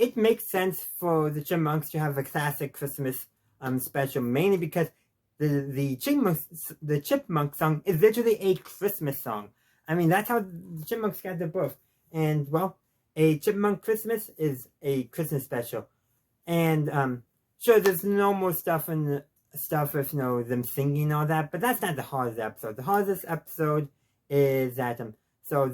it makes sense for the Chipmunks to have a classic Christmas special, mainly because the Chipmunk song is literally a Christmas song. I mean, that's how the Chipmunks got their birth. And, well, a Chipmunk Christmas is a Christmas special. And, sure, there's no more stuff with, them singing and all that, but that's not the heart of the episode. The heart of this episode is that, so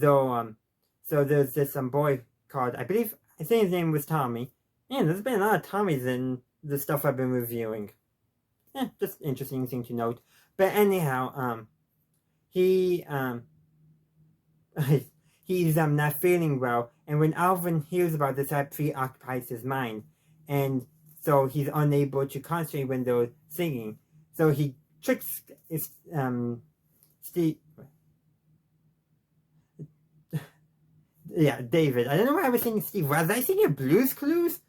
there's this, boy called, I think his name was Tommy. And there's been a lot of Tommies in the stuff I've been reviewing. Just interesting thing to note. But anyhow, he's not feeling well, and when Alvin hears about this, that preoccupies his mind, and so he's unable to concentrate when they're singing. So he tricks Steve. Yeah, David. I don't know why I was singing Steve. Was I singing Blue's Clues?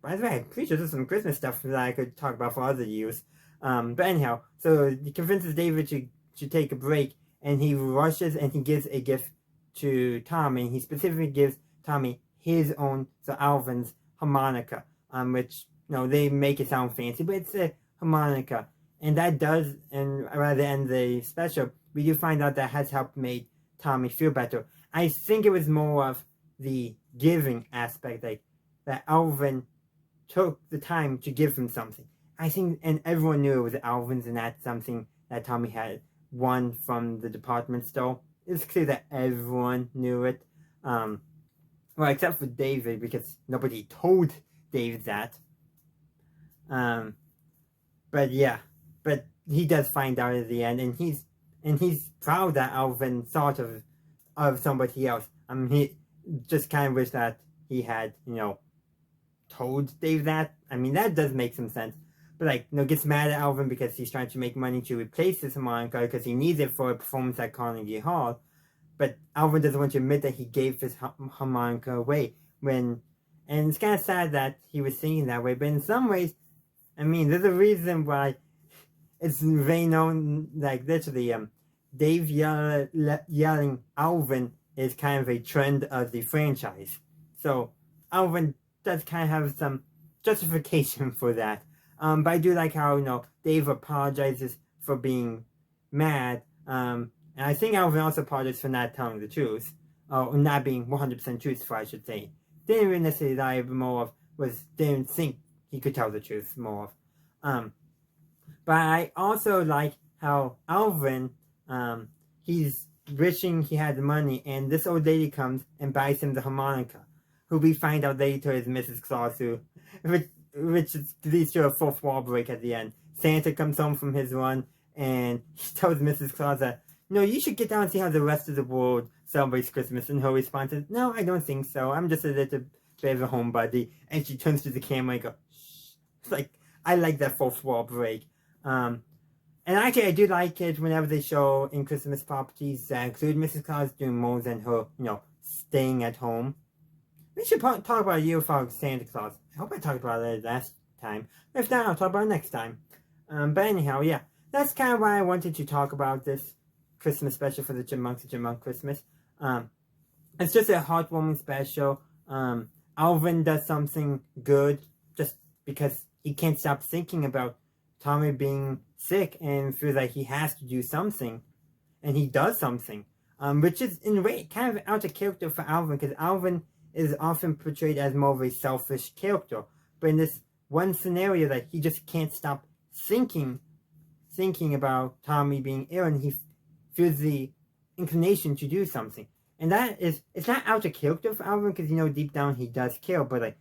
By the way, I'm pretty sure there's some Christmas stuff that I could talk about for other use. But anyhow, so he convinces David to take a break, and he rushes and he gives a gift to Tommy. He specifically gives Tommy his own, so Alvin's harmonica, which, they make it sound fancy, but it's a harmonica. And that does, and around the end of the special, we do find out that has helped make Tommy feel better. I think it was more of the giving aspect, like that Alvin took the time to give him something. I think, and everyone knew it was Alvin's, and that's something that Tommy had won from the department store. It's clear that everyone knew it. Well, except for David, because nobody told David that. But yeah, but he does find out at the end, and he's proud that Alvin thought of somebody else. He just kind of wish that he had, told Dave that. I mean, that does make some sense. But, gets mad at Alvin because he's trying to make money to replace his harmonica because he needs it for a performance at Carnegie Hall. But Alvin doesn't want to admit that he gave his harmonica away. And it's kind of sad that he was thinking that way. But in some ways, I mean, there's a reason why it's very known, literally, Dave yelling Alvin is kind of a trend of the franchise. So Alvin does kind of have some justification for that. But I do like how, Dave apologizes for being mad. And I think Alvin also apologizes for not telling the truth. Or not being 100% truthful, I should say. Didn't really necessarily lie, but more of didn't think he could tell the truth more of. But I also like how Alvin, he's wishing he had the money, and this old lady comes and buys him the harmonica, who we find out later is Mrs. Claus, which leads to a fourth wall break at the end. Santa comes home from his run, and he tells Mrs. Claus that, you should get down and see how the rest of the world celebrates Christmas. And her response is, no, I don't think so. I'm just a little bit of a homebody. And she turns to the camera and goes, shh. It's I like that fourth wall break. And actually, I do like it whenever they show in Christmas properties that include Mrs. Claus doing more than her, staying at home. We should talk about a year without Santa Claus. I hope I talked about it last time. If not, I'll talk about it next time. But anyhow, yeah. That's kind of why I wanted to talk about this Christmas special for the Chipmunks, the Chipmunk Christmas. It's just a heartwarming special. Alvin does something good just because he can't stop thinking about Tommy being sick and feels like he has to do something. And he does something. Which is, in a way, kind of out of character for Alvin, because Alvin is often portrayed as more of a selfish character. But in this one scenario, that he just can't stop thinking about Tommy being ill, and he feels the inclination to do something. And it's not out of character for Alvin, because, deep down he does care, but,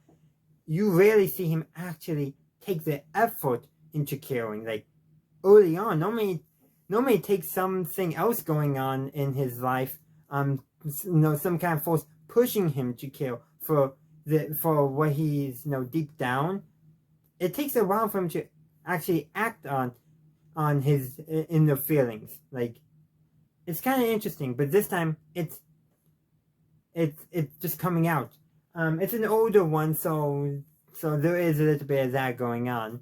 you rarely see him actually take the effort into caring. Early on, normally it takes something else going on in his life, some kind of force pushing him to care for what he's, deep down. It takes a while for him to actually act on his inner feelings. It's kind of interesting, but this time it's just coming out. It's an older one, so there is a little bit of that going on.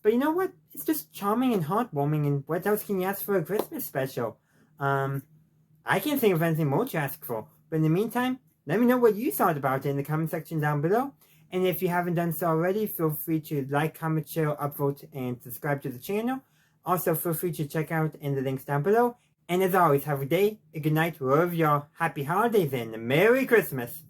But you know what? It's just charming and heartwarming, and what else can you ask for a Christmas special? I can't think of anything more to ask for. But in the meantime, let me know what you thought about it in the comment section down below. And if you haven't done so already, feel free to like, comment, share, upvote, and subscribe to the channel. Also, feel free to check out in the links down below. And as always, have a day, a good night, wherever you are. Happy holidays and Merry Christmas!